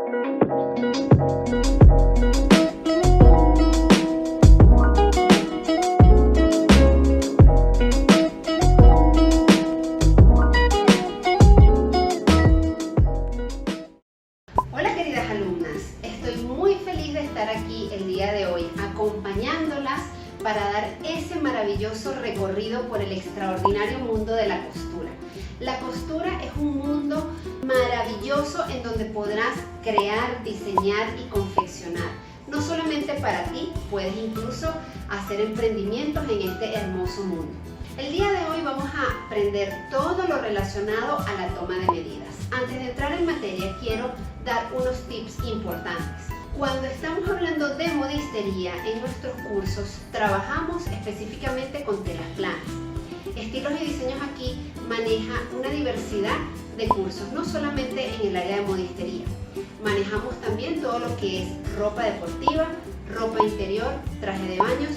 Hola queridas alumnas, estoy muy feliz de estar aquí el día de hoy acompañándolas para dar ese maravilloso recorrido por el extraordinario mundo de la costura. La costura es un mundo maravilloso en donde podrás crear, diseñar y confeccionar. No solamente para ti, puedes incluso hacer emprendimientos en este hermoso mundo. El día de hoy vamos a aprender todo lo relacionado a la toma de medidas. Antes de entrar en materia, quiero dar unos tips importantes. Cuando estamos hablando de modistería, en nuestros cursos trabajamos específicamente con telas planas. Estilos y Diseños aquí maneja una diversidad de cursos, no solamente en el área de modistería. Manejamos también todo lo que es ropa deportiva, ropa interior, traje de baños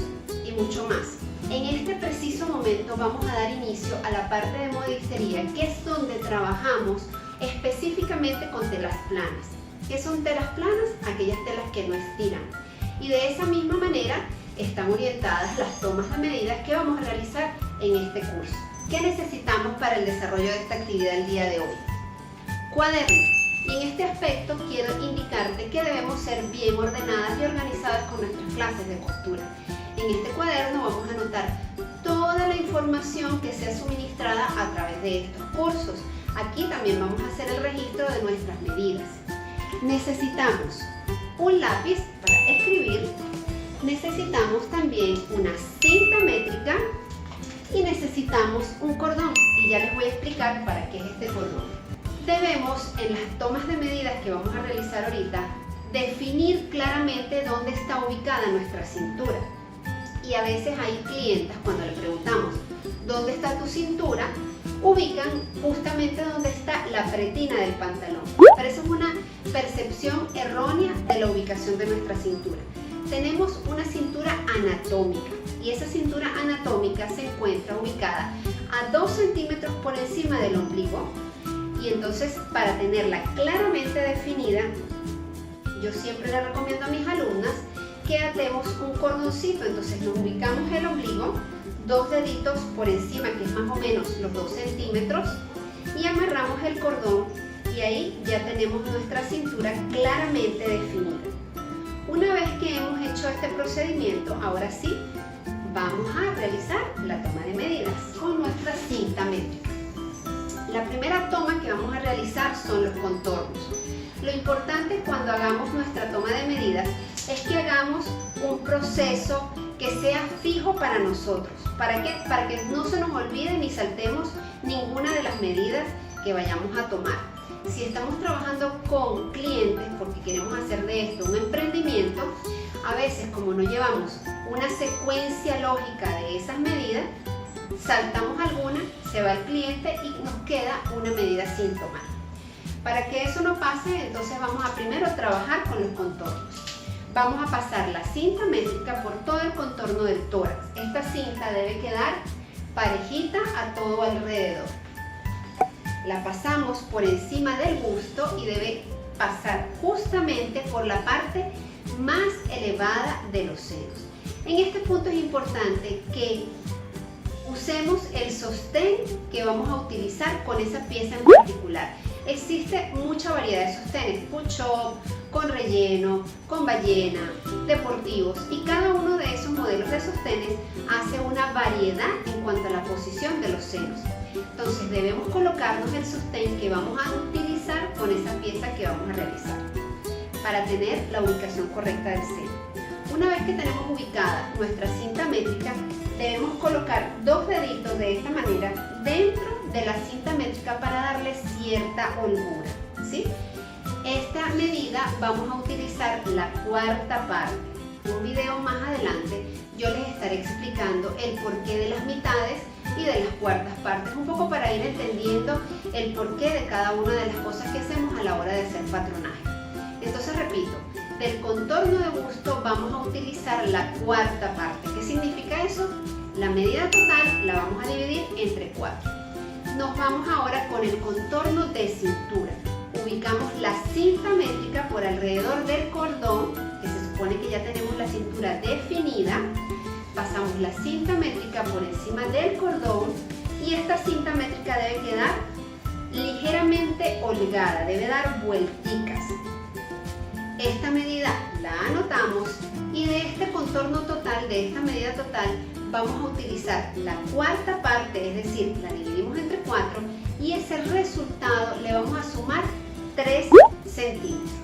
y mucho más. En este preciso momento vamos a dar inicio a la parte de modistería, que es donde trabajamos específicamente con telas planas. ¿Qué son telas planas? Aquellas telas que no estiran. Y de esa misma manera están orientadas las tomas de medidas que vamos a realizar en este curso. ¿Qué necesitamos para el desarrollo de esta actividad el día de hoy? Cuaderno. Y en este aspecto quiero indicarte que debemos ser bien ordenadas y organizadas con nuestras clases de costura. En este cuaderno vamos a anotar toda la información que sea suministrada a través de estos cursos. Aquí también vamos a hacer el registro de nuestras medidas. Necesitamos un lápiz para escribir, necesitamos también una cinta métrica y necesitamos un cordón, y ya les voy a explicar para qué es este cordón. Debemos, en las tomas de medidas que vamos a realizar ahorita, definir claramente dónde está ubicada nuestra cintura. Y a veces hay clientas, cuando le preguntamos ¿dónde está tu cintura?, ubican justamente donde está la pretina del pantalón. Pero eso es una percepción errónea de la ubicación de nuestra cintura. Tenemos una cintura anatómica y esa cintura anatómica se encuentra ubicada a 2 centímetros por encima del ombligo, y entonces para tenerla claramente definida, yo siempre le recomiendo a mis alumnas que atemos un cordoncito. Entonces nos ubicamos el ombligo, 2 deditos por encima, que es más o menos los 2 centímetros, y amarramos el cordón, y ahí ya tenemos nuestra cintura claramente definida. Una vez que hemos hecho este procedimiento, ahora sí vamos a realizar la toma de medidas con nuestra cinta métrica. La primera toma que vamos a realizar son los contornos. Lo importante cuando hagamos nuestra toma de medidas es que hagamos un proceso que sea fijo para nosotros. ¿Para qué? Para que no se nos olvide ni saltemos ninguna de las medidas que vayamos a tomar. Si estamos trabajando con clientes porque queremos hacer de esto un emprendimiento, a veces como no llevamos una secuencia lógica de esas medidas, saltamos alguna, se va el cliente y nos queda una medida sin tomar. Para que eso no pase, entonces vamos a primero trabajar con los contornos. Vamos a pasar la cinta métrica por todo el contorno del tórax. Esta cinta debe quedar parejita a todo alrededor. La pasamos por encima del busto y debe pasar justamente por la parte más elevada de los senos. En este punto es importante que usemos el sostén que vamos a utilizar con esa pieza en particular. Existe mucha variedad de sostenes, push-up, con relleno, con ballena, deportivos, y cada uno de esos modelos de sostenes hace una variedad en cuanto a la posición de los senos. Entonces debemos colocarnos el sostén que vamos a utilizar con esa pieza que vamos a realizar para tener la ubicación correcta del seno. Una vez que tenemos ubicada nuestra cinta métrica, debemos colocar 2 deditos de esta manera dentro de la cinta métrica para darle cierta holgura, ¿sí? Esta medida vamos a utilizar la cuarta parte. En un video más adelante yo les estaré explicando el porqué de las mitades y de las cuartas partes, un poco para ir entendiendo el porqué de cada una de las cosas que hacemos a la hora de hacer patronaje. Entonces repito, del contorno de busto vamos a utilizar la cuarta parte. ¿Qué significa eso? La medida total la vamos a dividir entre 4. Nos vamos ahora con el contorno de cintura. Ubicamos la cinta métrica por por alrededor del cordón, que se supone que ya tenemos la cintura definida. Pasamos la cinta métrica por encima del cordón y esta cinta métrica debe quedar ligeramente holgada, debe dar vuelticas. Esta medida la anotamos y de este contorno total, de esta medida total, vamos a utilizar la cuarta parte, es decir, la dividimos entre 4 y ese resultado le vamos a sumar 3 centímetros.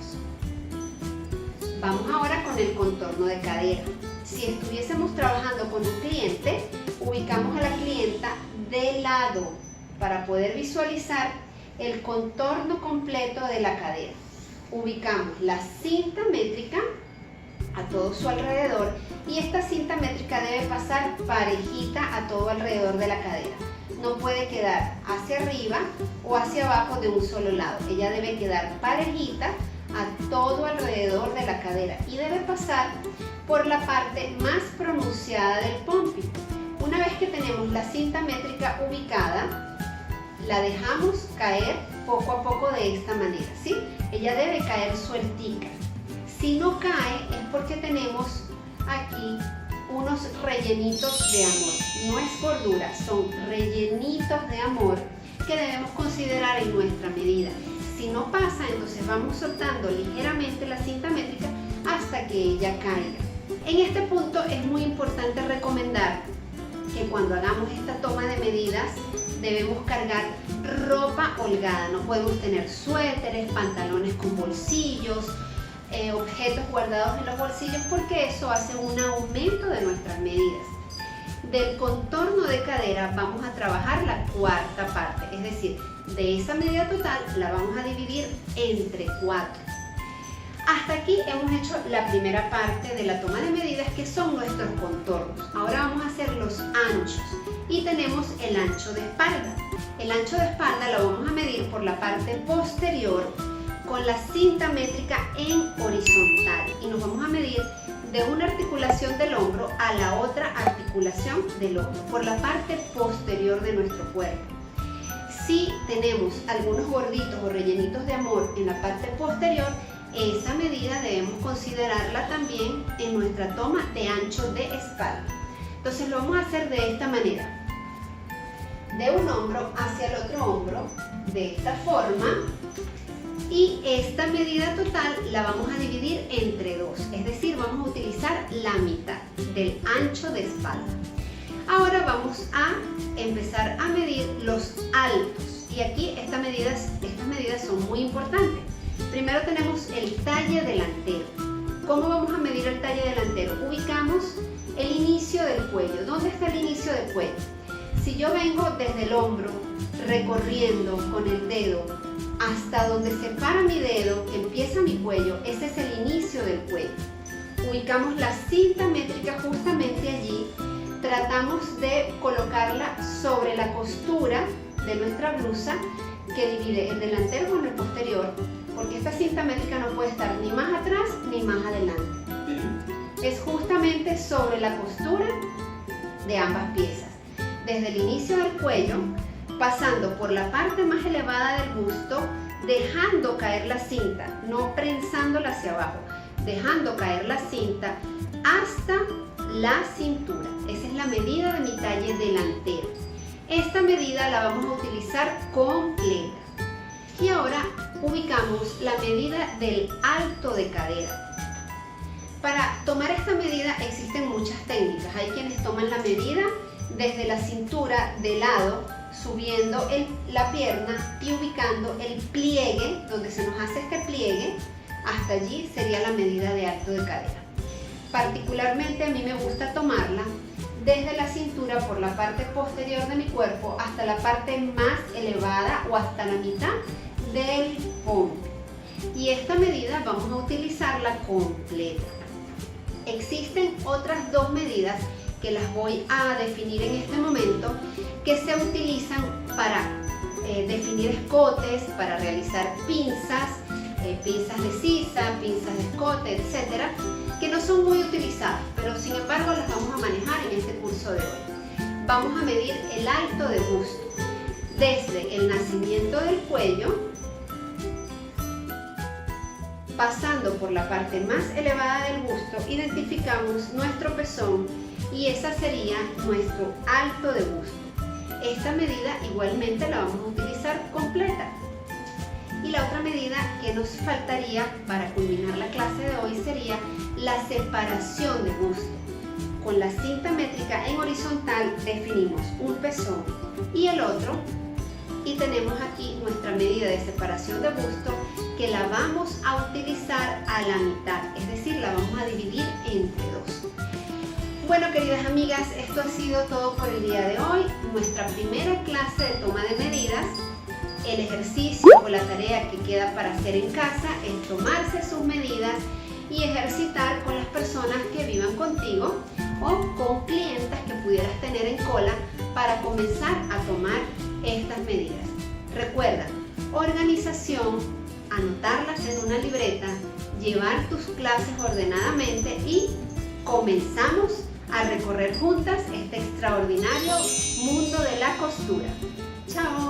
Vamos ahora con el contorno de cadera. Si estuviésemos trabajando con un cliente, ubicamos a la clienta de lado para poder visualizar el contorno completo de la cadera. Ubicamos la cinta métrica a todo su alrededor y esta cinta métrica debe pasar parejita a todo alrededor de la cadera. No puede quedar hacia arriba o hacia abajo de un solo lado. Ella debe quedar parejita a todo alrededor de la cadera y debe pasar por la parte más pronunciada del pumping. Una vez que tenemos la cinta métrica ubicada, la dejamos caer poco a poco de esta manera, ¿sí? Ella debe caer sueltica. Si no cae es porque tenemos aquí unos rellenitos de amor. No es gordura, son rellenitos de amor que debemos considerar en nuestra medida. Si no pasa, entonces vamos soltando ligeramente la cinta métrica hasta que ella caiga. En este punto es muy importante recomendar que cuando hagamos esta toma de medidas debemos cargar ropa holgada. No podemos tener suéteres, pantalones con bolsillos, objetos guardados en los bolsillos porque eso hace un aumento de nuestras medidas. Del contorno de cadera vamos a trabajar la cuarta parte, es decir, de esa medida total la vamos a dividir entre 4. Hasta aquí hemos hecho la primera parte de la toma de medidas, que son nuestros contornos. Ahora vamos a hacer los anchos y tenemos el ancho de espalda. El ancho de espalda lo vamos a medir por la parte posterior con la cinta métrica en horizontal y nos vamos a medir de una articulación del hombro a la otra articulación del hombro por la parte posterior de nuestro cuerpo. Si tenemos algunos gorditos o rellenitos de amor en la parte posterior, esa medida debemos considerarla también en nuestra toma de ancho de espalda. Entonces lo vamos a hacer de esta manera. De un hombro hacia el otro hombro, de esta forma. Y esta medida total la vamos a dividir entre 2, es decir, vamos a utilizar la mitad del ancho de espalda. Ahora vamos a empezar a medir los altos y aquí estas medidas son muy importantes. Primero tenemos el talle delantero. ¿Cómo vamos a medir el talle delantero? Ubicamos el inicio del cuello. ¿Dónde está el inicio del cuello? Si yo vengo desde el hombro recorriendo con el dedo hasta donde se para mi dedo, que empieza mi cuello, ese es el inicio del cuello. Ubicamos la cinta métrica justamente allí, tratamos de colocarla sobre la costura de nuestra blusa que divide el delantero con el posterior, porque esta cinta métrica no puede estar ni más atrás ni más adelante. Es justamente sobre la costura de ambas piezas, desde el inicio del cuello, pasando por la parte más elevada del busto, dejando caer la cinta, no prensándola hacia abajo, dejando caer la cinta hasta la cintura. Esa es la medida de mi talle delantero. Esta medida la vamos a utilizar completa. Y ahora ubicamos la medida del alto de cadera. Para tomar esta medida existen muchas técnicas. Hay quienes toman la medida desde la cintura de lado, subiendo la pierna y ubicando el pliegue, donde se nos hace este pliegue, hasta allí sería la medida de alto de cadera. Particularmente a mí me gusta tomarla desde la cintura por la parte posterior de mi cuerpo hasta la parte más elevada o hasta la mitad del hombro. Y esta medida vamos a utilizarla completa. Existen otras 2 medidas que las voy a definir en este momento, que se utilizan para definir escotes, para realizar pinzas, pinzas de sisa, pinzas de escote, etcétera, que no son muy utilizadas, pero sin embargo las vamos a manejar en este curso de hoy. Vamos a medir el alto de busto desde el nacimiento del cuello Pasando por la parte más elevada del busto, identificamos nuestro pezón y esa sería nuestro alto de busto. Esta medida igualmente la vamos a utilizar completa. Y la otra medida que nos faltaría para culminar la clase de hoy sería la separación de busto. Con la cinta métrica en horizontal definimos un pezón y el otro, y tenemos aquí nuestra medida de separación de busto que la vamos a utilizar a la mitad, es decir, la vamos a dividir entre dos. Bueno, queridas amigas, esto ha sido todo por el día de hoy, nuestra primera clase de toma de medidas. El ejercicio o la tarea que queda para hacer en casa es tomarse sus medidas y ejercitar con las personas que vivan contigo o con clientas que pudieras tener en cola para comenzar a tomar estas medidas. Recuerda, organización, anotarlas en una libreta, llevar tus clases ordenadamente y comenzamos a recorrer juntas este extraordinario mundo de la costura. ¡Chao!